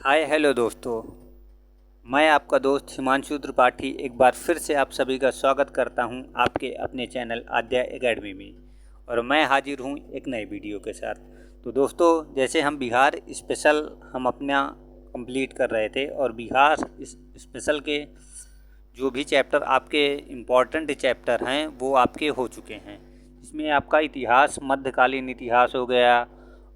Hi hello दोस्तों। मैं आपका दोस्त हिमांशु त्रिपाठी एक बार फिर से आप सभी का स्वागत करता हूं आपके अपने चैनल आद्या एकेडमी में। और मैं हाजिर हूं एक नए वीडियो के साथ। तो दोस्तों, जैसे हम बिहार स्पेशल हम अपना कंप्लीट कर रहे थे और बिहार स्पेशल के जो भी चैप्टर आपके इम्पॉर्टेंट चैप्टर हैं वो आपके हो चुके हैं। इसमें आपका इतिहास, मध्यकालीन इतिहास हो गया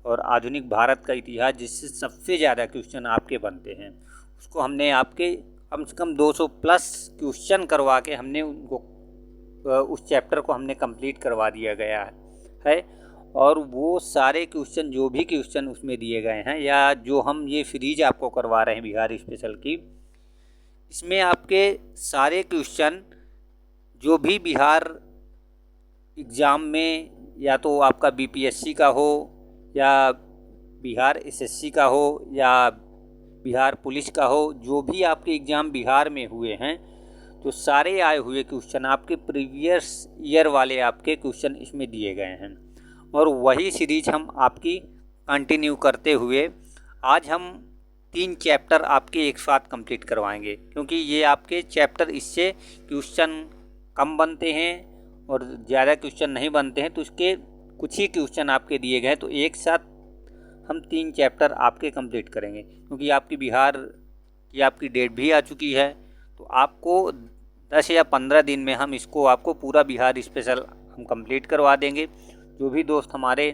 और आधुनिक भारत का इतिहास, जिससे सबसे ज़्यादा क्वेश्चन आपके बनते हैं, उसको हमने आपके कम से कम 200 प्लस क्वेश्चन करवा के हमने उनको उस चैप्टर को हमने कंप्लीट करवा दिया गया है। और वो सारे क्वेश्चन, जो भी क्वेश्चन उसमें दिए गए हैं या जो हम ये सीरीज आपको करवा रहे हैं बिहार स्पेशल की, इसमें आपके सारे क्वेश्चन जो भी बिहार एग्ज़ाम में, या तो आपका बीपीएससी का हो या बिहार एसएससी का हो या बिहार पुलिस का हो, जो भी आपके एग्ज़ाम बिहार में हुए हैं, तो सारे आए हुए क्वेश्चन आपके प्रीवियस ईयर वाले आपके क्वेश्चन इसमें दिए गए हैं। और वही सीरीज हम आपकी कंटिन्यू करते हुए आज हम 3 चैप्टर आपके एक साथ कंप्लीट करवाएंगे, क्योंकि ये आपके चैप्टर इससे क्वेश्चन कम बनते हैं और ज़्यादा क्वेश्चन नहीं बनते हैं, तो इसके कुछ ही क्वेश्चन आपके दिए गए, तो एक साथ हम 3 चैप्टर आपके कंप्लीट करेंगे। क्योंकि आपकी बिहार की आपकी डेट भी आ चुकी है, तो आपको 10 या 15 दिन में हम इसको आपको पूरा बिहार स्पेशल हम कंप्लीट करवा देंगे। जो भी दोस्त हमारे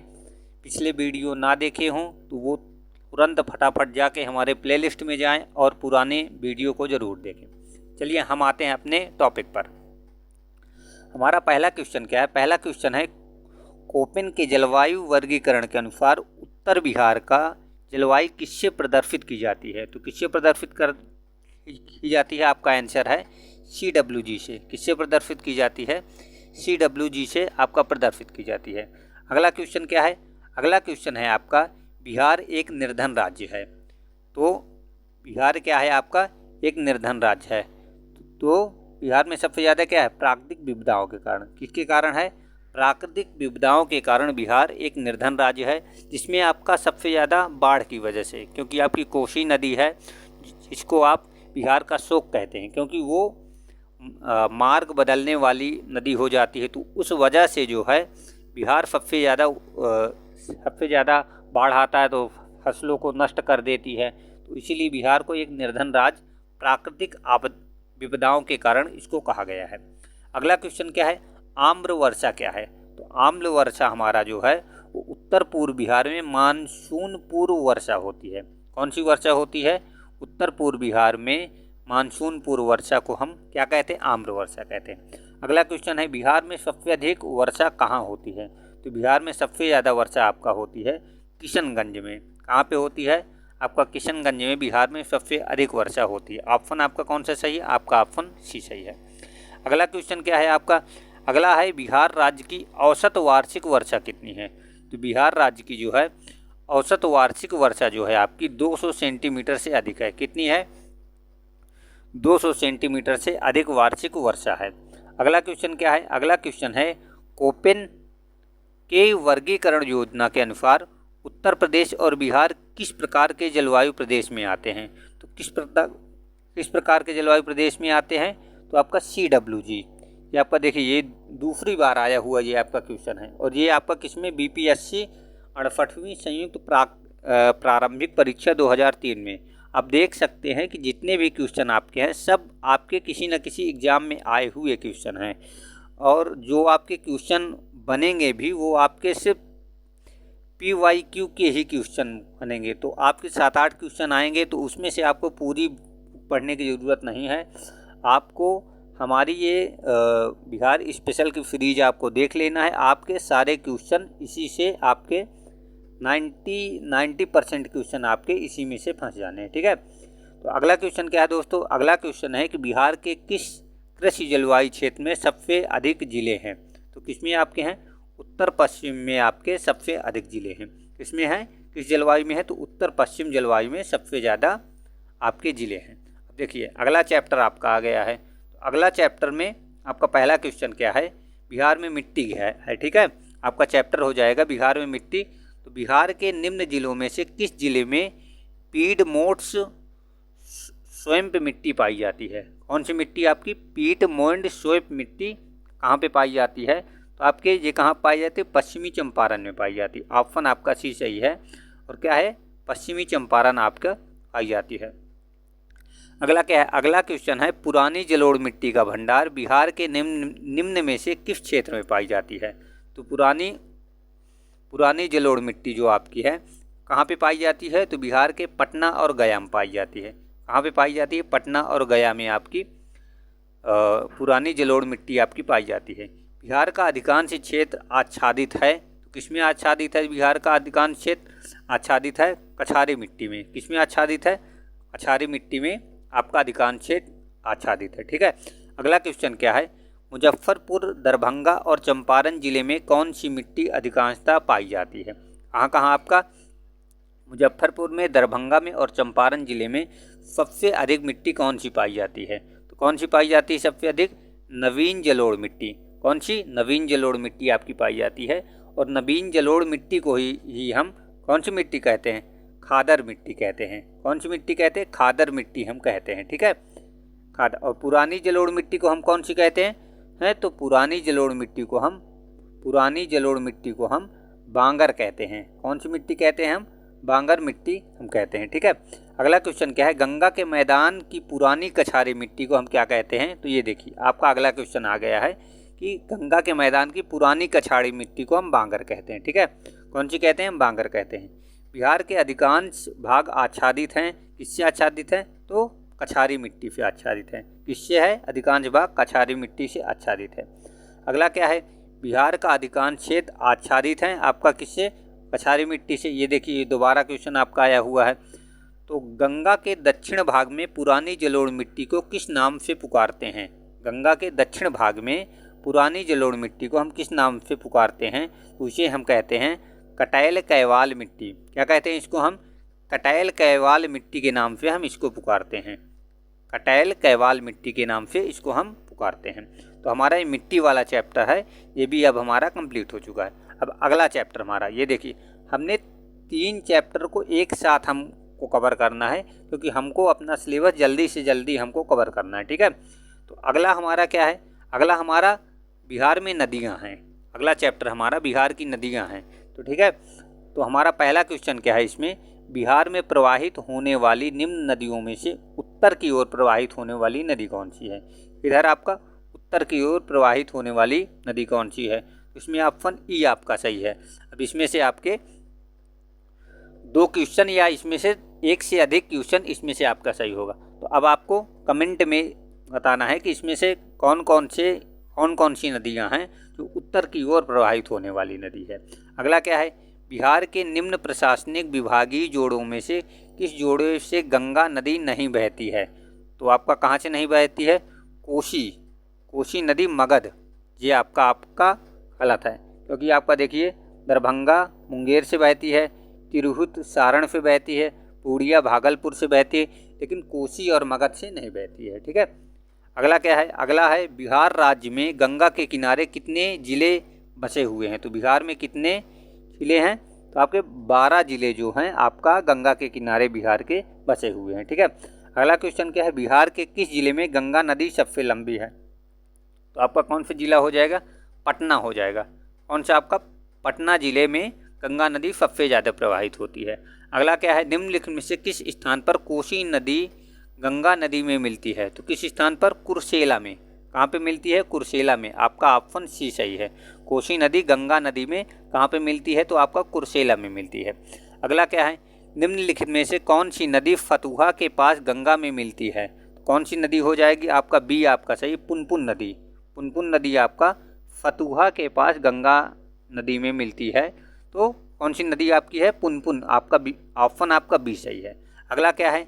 पिछले वीडियो ना देखे हों तो वो तुरंत फटाफट जाके हमारे प्लेलिस्ट में जाएं और पुराने वीडियो को ज़रूर देखें। चलिए हम आते हैं अपने टॉपिक पर। हमारा पहला क्वेश्चन क्या है? पहला क्वेश्चन है, कोपेन के जलवायु वर्गीकरण के अनुसार उत्तर बिहार का जलवायु किससे प्रदर्शित की जाती है? तो किससे प्रदर्शित की जाती है? आपका आंसर है CWG से। किससे प्रदर्शित की जाती है? CWG से आपका प्रदर्शित की जाती है। अगला क्वेश्चन क्या है? अगला क्वेश्चन है आपका, बिहार एक निर्धन राज्य है। तो बिहार क्या है? आपका एक निर्धन राज्य है। तो बिहार में सबसे ज़्यादा क्या है? प्राकृतिक विपदाओं के कारण। किसके कारण है? प्राकृतिक विपदाओं के कारण बिहार एक निर्धन राज्य है, जिसमें आपका सबसे ज़्यादा बाढ़ की वजह से, क्योंकि आपकी कोसी नदी है, इसको आप बिहार का शोक कहते हैं, क्योंकि वो मार्ग बदलने वाली नदी हो जाती है, तो उस वजह से जो है बिहार सबसे ज़्यादा बाढ़ आता है तो फसलों को नष्ट कर देती है। तो इसीलिए बिहार को एक निर्धन राज्य प्राकृतिक विपदाओं के कारण इसको कहा गया है। अगला क्वेश्चन क्या है? आम्र वर्षा क्या है? तो आम्र वर्षा हमारा जो है वो उत्तर पूर्व बिहार में मानसून पूर्व वर्षा होती है। कौन सी वर्षा होती है? उत्तर पूर्व बिहार में मानसून पूर्व वर्षा को हम क्या कहते हैं? आम्र वर्षा कहते हैं। अगला क्वेश्चन है, बिहार में सबसे अधिक वर्षा कहाँ होती है? तो बिहार में सबसे ज़्यादा वर्षा आपका होती है किशनगंज में। कहाँ पे होती है? आपका किशनगंज में बिहार में सबसे अधिक वर्षा होती है। ऑप्शन आपका कौन सा सही है? आपका ऑप्शन सी सही है। अगला क्वेश्चन क्या है आपका? अगला है, बिहार राज्य की औसत वार्षिक वर्षा कितनी है? तो बिहार राज्य की जो है औसत वार्षिक वर्षा जो है आपकी 200 सेंटीमीटर से अधिक है। कितनी है? 200 सेंटीमीटर से अधिक वार्षिक वर्षा है। अगला क्वेश्चन क्या है? अगला क्वेश्चन है, कोपेन के वर्गीकरण योजना के अनुसार उत्तर प्रदेश और बिहार किस प्रकार के जलवायु प्रदेश में आते हैं? तो किस प्रकार के जलवायु प्रदेश में आते हैं? तो आपका CWG। ये आपका देखिए, ये दूसरी बार आया हुआ ये आपका क्वेश्चन है, और ये आपका किसमें? BPSC 68वीं संयुक्त प्रारंभिक परीक्षा 2003 में। आप देख सकते हैं कि जितने भी क्वेश्चन आपके हैं सब आपके किसी न किसी एग्ज़ाम में आए हुए क्वेश्चन हैं, और जो आपके क्वेश्चन बनेंगे भी वो आपके सिर्फ PYQ के ही क्वेश्चन बनेंगे। तो आपके 7-8 क्वेश्चन आएंगे, तो उसमें से आपको पूरी पढ़ने की ज़रूरत नहीं है। आपको हमारी ये बिहार स्पेशल की सीरीज आपको देख लेना है। आपके सारे क्वेश्चन इसी से आपके 90% क्वेश्चन आपके इसी में से फंस जाने हैं। ठीक है। तो अगला क्वेश्चन क्या है दोस्तों? अगला क्वेश्चन है कि बिहार के किस कृषि जलवायु क्षेत्र में सबसे अधिक जिले हैं? तो किसमें आपके हैं? उत्तर पश्चिम में आपके सबसे अधिक जिले हैं। किसमें हैं? किस जलवायु में है? तो उत्तर पश्चिम जलवायु में सबसे ज़्यादा आपके जिले हैं। अब देखिए, अगला चैप्टर आपका आ गया है। तो अगला चैप्टर में आपका पहला क्वेश्चन क्या है? बिहार में मिट्टी है। ठीक है, आपका चैप्टर हो जाएगा बिहार में मिट्टी। तो बिहार के निम्न जिलों में से किस जिले में पीडमोंट्स स्वैम्प मिट्टी पाई जाती है। कौन सी मिट्टी आपकी पीडमोंट स्वैम्प मिट्टी कहाँ पे पाई जाती है? तो आपके ये कहाँ पाई जाती है? पश्चिमी चंपारण में पाई जाती है। ऑप्शन आपका सी सही है। और क्या है? पश्चिमी चंपारण आपका पाई जाती है। अगला क्या है? अगला क्वेश्चन है, पुरानी जलोढ़ मिट्टी का भंडार बिहार के निम्न में से किस क्षेत्र में पाई जाती है? तो पुरानी जलोढ़ मिट्टी जो आपकी है कहाँ पे पाई जाती है? तो बिहार के पटना और गया में पाई जाती है। कहाँ पे पाई जाती है? पटना और गया में आपकी पुरानी जलोढ़ मिट्टी आपकी पाई जाती है। बिहार का अधिकांश क्षेत्र आच्छादित है। तो किसमें आच्छादित है? बिहार का अधिकांश क्षेत्र आच्छादित है कछारी मिट्टी में। किसमें आच्छादित है? कछारी मिट्टी में आपका अधिकांश क्षेत्र आच्छादित है। ठीक है। अगला क्वेश्चन क्या है? मुजफ्फरपुर, दरभंगा और चंपारण जिले में कौन सी मिट्टी अधिकांशतः पाई जाती है? कहाँ आपका? मुजफ्फरपुर में, दरभंगा में और चंपारण जिले में सबसे अधिक मिट्टी कौन सी पाई जाती है? तो कौन सी पाई जाती है सबसे अधिक? नवीन जलोढ़ मिट्टी। कौन सी? नवीन जलोढ़ मिट्टी आपकी पाई जाती है। और नवीन जलोढ़ मिट्टी को ही हम कौन सी मिट्टी कहते हैं? खादर मिट्टी कहते हैं। कौन सी मिट्टी कहते हैं? खादर मिट्टी हम कहते हैं। ठीक है, खादर। और पुरानी जलोढ़ मिट्टी को हम कौन सी कहते हैं? तो पुरानी जलोढ़ मिट्टी को हम बांगर कहते हैं। कौन सी मिट्टी कहते हैं हम? बांगर मिट्टी हम कहते हैं। ठीक है। अगला क्वेश्चन क्या है? गंगा के मैदान की पुरानी कछारी मिट्टी को हम क्या कहते हैं? तो ये देखिए आपका अगला क्वेश्चन आ गया है कि गंगा के मैदान की पुरानी कछारी मिट्टी को हम बांगर कहते हैं। ठीक है, कौन सी कहते हैं? हम बांगर कहते हैं। बिहार के अधिकांश भाग आच्छादित हैं। किससे आच्छादित हैं? तो कछारी मिट्टी से आच्छादित हैं। किससे है? अधिकांश भाग कछारी मिट्टी से आच्छादित है। अगला क्या है? बिहार का अधिकांश क्षेत्र आच्छादित हैं आपका किससे? कछारी मिट्टी से। ये देखिए ये दोबारा क्वेश्चन आपका आया हुआ है। तो गंगा के दक्षिण भाग में पुरानी जलोढ़ मिट्टी को किस नाम से पुकारते हैं? गंगा के दक्षिण भाग में पुरानी जलोढ़ मिट्टी को हम किस नाम से पुकारते हैं? उसे हम कहते हैं कटैल कैवाल मिट्टी। क्या कहते हैं इसको? हम कटैल कैवाल मिट्टी के नाम से हम इसको पुकारते हैं। कटैल कैवाल मिट्टी के नाम से इसको हम पुकारते हैं। तो हमारा ये मिट्टी वाला चैप्टर है ये भी अब हमारा कंप्लीट हो चुका है। अब अगला चैप्टर हमारा ये देखिए, हमने 3 चैप्टर को एक साथ हमको कवर करना है क्योंकि हमको अपना सिलेबस जल्दी से जल्दी हमको कवर करना है। ठीक है। तो अगला हमारा क्या है? अगला हमारा बिहार में नदियां हैं। अगला चैप्टर हमारा बिहार की नदियां हैं। तो ठीक है, तो हमारा पहला क्वेश्चन क्या है इसमें? बिहार में प्रवाहित होने वाली निम्न नदियों में से उत्तर की ओर प्रवाहित होने वाली नदी कौन सी है? इधर आपका उत्तर की ओर प्रवाहित होने वाली नदी कौन सी है? इसमें ऑप्शन ई आपका सही है। अब इसमें से आपके 2 क्वेश्चन या इसमें से एक से अधिक क्वेश्चन इसमें से आपका सही होगा। तो अब आपको कमेंट में बताना है कि इसमें से कौन कौन सी नदियां हैं जो उत्तर की ओर प्रवाहित होने वाली नदी है। अगला क्या है? बिहार के निम्न प्रशासनिक विभागीय जोड़ों में से किस जोड़े से गंगा नदी नहीं बहती है? तो आपका कहाँ से नहीं बहती है? कोसी नदी मगध। ये आपका गलत है क्योंकि आपका देखिए दरभंगा मुंगेर से बहती है, तिरहुत सारण से बहती है, पूर्णिया भागलपुर से बहती है, लेकिन कोसी और मगध से नहीं बहती है। ठीक है। अगला क्या है? अगला है बिहार राज्य में गंगा के किनारे कितने जिले बसे हुए हैं? तो बिहार में कितने जिले हैं? तो आपके 12 जिले जो हैं आपका गंगा के किनारे बिहार के बसे हुए हैं। ठीक है। अगला क्वेश्चन क्या है? बिहार के किस जिले में गंगा नदी सबसे लंबी है? तो आपका कौन सा जिला हो जाएगा? पटना हो जाएगा। कौन सा आपका? पटना जिले में गंगा नदी सबसे ज़्यादा प्रवाहित होती है। अगला क्या है? निम्नलिखित में से किस स्थान पर कोसी नदी गंगा नदी में मिलती है? तो किस स्थान पर? कुर्सेला में। कहाँ पे मिलती है? कुर्सेला में। आपका ऑप्शन सी सही है। कोसी नदी गंगा नदी में कहाँ पे मिलती है? तो आपका कुर्सेला में मिलती है। अगला क्या है? निम्नलिखित में से कौन सी नदी फतुहा के पास गंगा में मिलती है? कौन सी नदी हो जाएगी? आपका बी आपका सही, पुनपुन नदी। पुनपुन नदी आपका फतुहा के पास गंगा नदी में मिलती है। तो कौन सी नदी आपकी है? पुनपुन। आपका बी, ऑप्शन आपका बी सही है। अगला क्या है?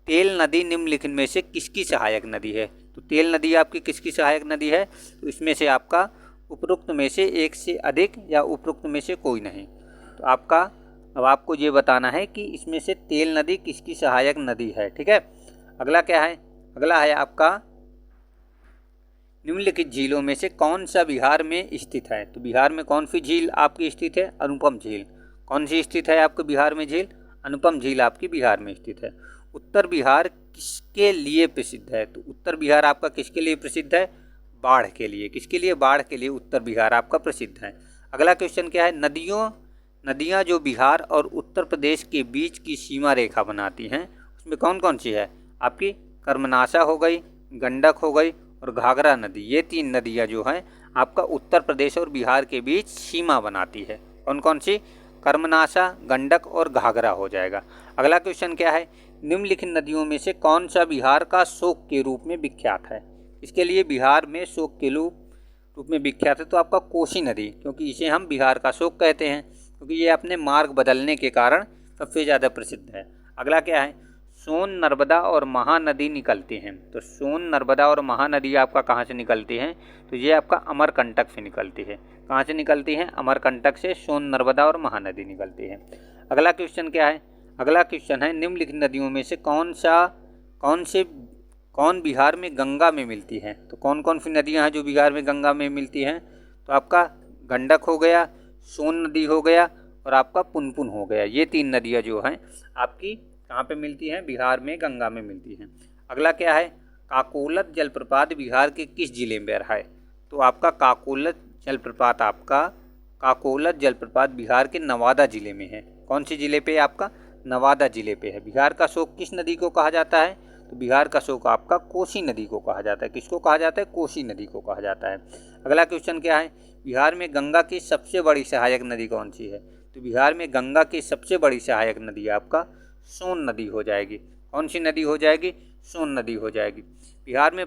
तेल नदी निम्नलिखित में से किसकी सहायक नदी है? तो तेल नदी आपकी किसकी सहायक नदी है? तो इसमें से आपका उपरोक्त में से एक से अधिक या उपरोक्त में से कोई नहीं। तो आपका अब आपको ये बताना है कि इसमें से तेल नदी किसकी सहायक नदी है। ठीक है। अगला क्या है? अगला है आपका निम्नलिखित झीलों में से कौन सा बिहार में स्थित है? तो बिहार में कौन सी झील आपकी स्थित है? अनुपम झील। कौन सी स्थित है आपके बिहार में झील? अनुपम झील आपकी बिहार में स्थित है। उत्तर बिहार किसके लिए प्रसिद्ध है? तो उत्तर बिहार आपका किसके लिए प्रसिद्ध है? बाढ़ के लिए। किसके लिए? बाढ़ के लिए उत्तर बिहार आपका प्रसिद्ध है। अगला क्वेश्चन क्या है? नदियाँ जो बिहार और उत्तर प्रदेश के बीच की सीमा रेखा बनाती हैं उसमें कौन कौन सी है? आपकी कर्मनाशा हो गई, गंडक हो गई और घाघरा नदी। ये 3 नदियाँ जो हैं आपका उत्तर प्रदेश और बिहार के बीच सीमा बनाती है। कौन कौन सी? कर्मनाशा, गंडक और घाघरा हो जाएगा। अगला क्वेश्चन क्या है? निम्नलिखित नदियों में से कौन सा बिहार का शोक के रूप में विख्यात है? इसके लिए बिहार में शोक के रूप में विख्यात है तो आपका कोसी नदी, क्योंकि इसे हम बिहार का शोक कहते हैं, क्योंकि ये अपने मार्ग बदलने के कारण सबसे ज़्यादा प्रसिद्ध है। अगला क्या है? सोन, नर्मदा और महानदी निकलती हैं। तो सोन, नर्मदा और महानदी आपका कहाँ से निकलती हैं? तो ये आपका अमरकंटक से निकलती है। कहाँ से निकलती हैं? अमरकंटक से सोन, नर्मदा और महानदी निकलती है। अगला क्वेश्चन क्या है? अगला क्वेश्चन है निम्नलिखित नदियों में से कौन बिहार में गंगा में मिलती हैं? तो कौन कौन सी नदियाँ हैं जो बिहार में गंगा में मिलती हैं? तो आपका गंडक हो गया, सोन नदी हो गया और आपका पुनपुन हो गया। ये 3 नदियाँ जो हैं आपकी कहाँ पे मिलती हैं? बिहार में गंगा में मिलती हैं। अगला क्या है? काकोलत जलप्रपात बिहार के किस जिले में है? तो आपका काकोलत जलप्रपात बिहार के नवादा जिले में है। कौन सी जिले पे? आपका नवादा जिले पे है। बिहार का शोक किस नदी को कहा जाता है? तो बिहार का शोक आपका कोसी नदी को कहा जाता है। किसको कहा जाता है? कोसी नदी को कहा जाता है। अगला क्वेश्चन क्या है? बिहार में गंगा की सबसे बड़ी सहायक नदी कौन सी है? तो बिहार में गंगा की सबसे बड़ी सहायक नदी आपका सोन नदी हो जाएगी। कौन सी नदी हो जाएगी? सोन नदी हो जाएगी। बिहार में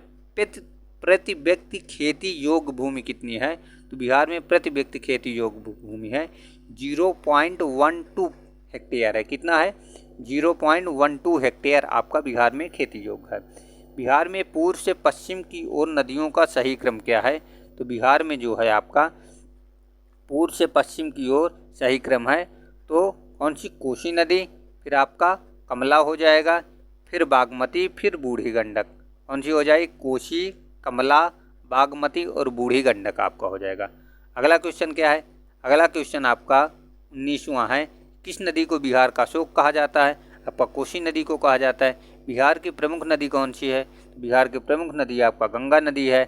प्रति व्यक्ति खेती योग्य भूमि कितनी है? तो बिहार में प्रति व्यक्ति खेती योग्य भूमि है 0.12 हेक्टेयर है। कितना है? 0.12 हेक्टेयर आपका बिहार में खेती योग्य है। बिहार में पूर्व से पश्चिम की ओर नदियों का सही क्रम क्या है? तो बिहार में जो है आपका पूर्व से पश्चिम की ओर सही क्रम है तो कौन सी? कोसी नदी, फिर आपका कमला हो जाएगा, फिर बागमती, फिर बूढ़ी गंडक। कौन सी हो जाएगी? कोसी, कमला, बागमती और बूढ़ी गंडक आपका हो जाएगा। अगला क्वेश्चन क्या है? अगला क्वेश्चन आपका 19वां है। किस नदी को बिहार का शोक कहा जाता है? आपका कोसी नदी को कहा जाता है। बिहार की प्रमुख नदी कौन सी है? बिहार की प्रमुख नदी आपका गंगा नदी है।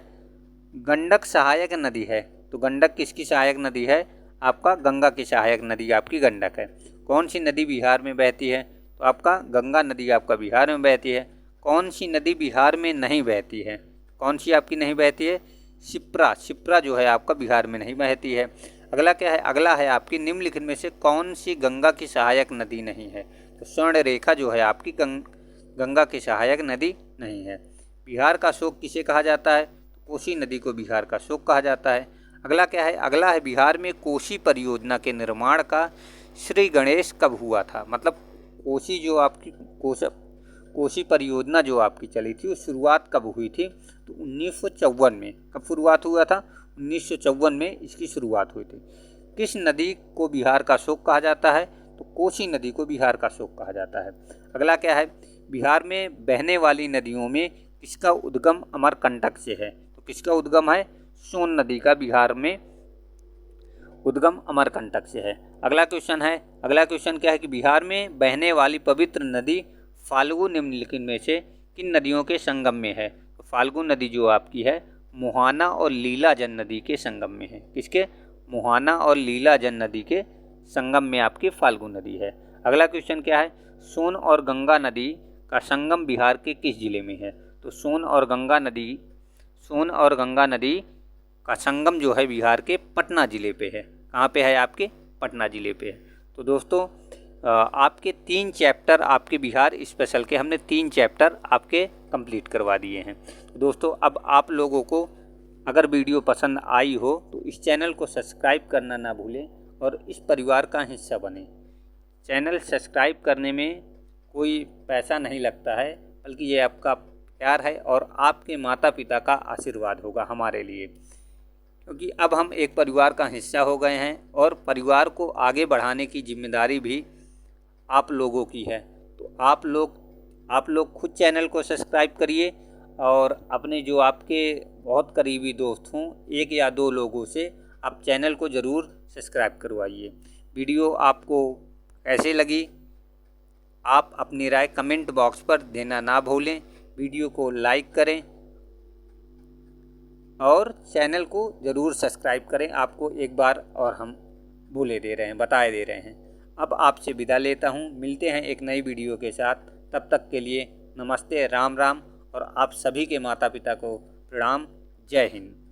गंडक सहायक नदी है तो गंडक किसकी सहायक नदी है? आपका गंगा की सहायक नदी आपकी गंडक है। कौन सी नदी बिहार में बहती है? तो आपका गंगा नदी आपका बिहार में बहती है। कौन सी नदी बिहार में नहीं बहती है? कौन सी आपकी नहीं बहती है? शिप्रा जो है आपका बिहार में नहीं बहती है। अगला क्या है? अगला है आपकी निम्नलिखित में से कौन सी गंगा की सहायक नदी नहीं है? तो स्वर्ण रेखा जो है आपकी गंगा की सहायक नदी नहीं है। बिहार का शोक किसे कहा जाता है? कोसी नदी को बिहार का शोक कहा जाता है। अगला क्या है? अगला है बिहार में कोसी परियोजना के निर्माण का श्री गणेश कब हुआ था? मतलब कोसी जो आपकी कोसी परियोजना जो आपकी चली थी वो शुरुआत कब हुई थी? तो 1954 में। कब शुरुआत हुआ था? 1954 में इसकी शुरुआत हुई थी। किस नदी को बिहार का शोक कहा जाता है? तो कोसी नदी को बिहार का शोक कहा जाता है। अगला क्या है? बिहार में बहने वाली नदियों में किसका उद्गम अमरकंटक से है? तो किसका उद्गम है? सोन नदी का बिहार में उद्गम अमरकंटक से है। अगला क्वेश्चन है। अगला क्वेश्चन क्या है कि बिहार में बहने वाली पवित्र नदी फाल्गु निम्नलिखित में से किन नदियों के संगम में है? तो फाल्गु नदी जो आपकी है मुहाना और लीलाजन नदी के संगम में है। किसके? मुहाना और लीलाजन नदी के संगम में आपकी फाल्गु नदी है। अगला क्वेश्चन क्या है? सोन और गंगा नदी का संगम बिहार के किस जिले में है? तो सोन और गंगा नदी का संगम जो है बिहार के पटना ज़िले पे है। कहाँ पे है? आपके पटना ज़िले पे है। तो दोस्तों आपके 3 चैप्टर आपके बिहार स्पेशल के हमने 3 चैप्टर आपके कंप्लीट करवा दिए हैं। तो दोस्तों अब आप लोगों को अगर वीडियो पसंद आई हो तो इस चैनल को सब्सक्राइब करना ना भूलें और इस परिवार का हिस्सा बने। चैनल सब्सक्राइब करने में कोई पैसा नहीं लगता है, बल्कि ये आपका प्यार है और आपके माता पिता का आशीर्वाद होगा हमारे लिए, क्योंकि अब हम एक परिवार का हिस्सा हो गए हैं और परिवार को आगे बढ़ाने की जिम्मेदारी भी आप लोगों की है। तो आप लोग खुद चैनल को सब्सक्राइब करिए और अपने जो आपके बहुत करीबी दोस्त हों 1 या 2 लोगों से आप चैनल को ज़रूर सब्सक्राइब करवाइए। वीडियो आपको कैसे लगी आप अपनी राय कमेंट बॉक्स पर देना ना भूलें। वीडियो को लाइक करें और चैनल को ज़रूर सब्सक्राइब करें। आपको एक बार और हम बताए दे रहे हैं। अब आपसे विदा लेता हूं। मिलते हैं एक नई वीडियो के साथ। तब तक के लिए नमस्ते, राम राम और आप सभी के माता पिता को प्रणाम। जय हिंद।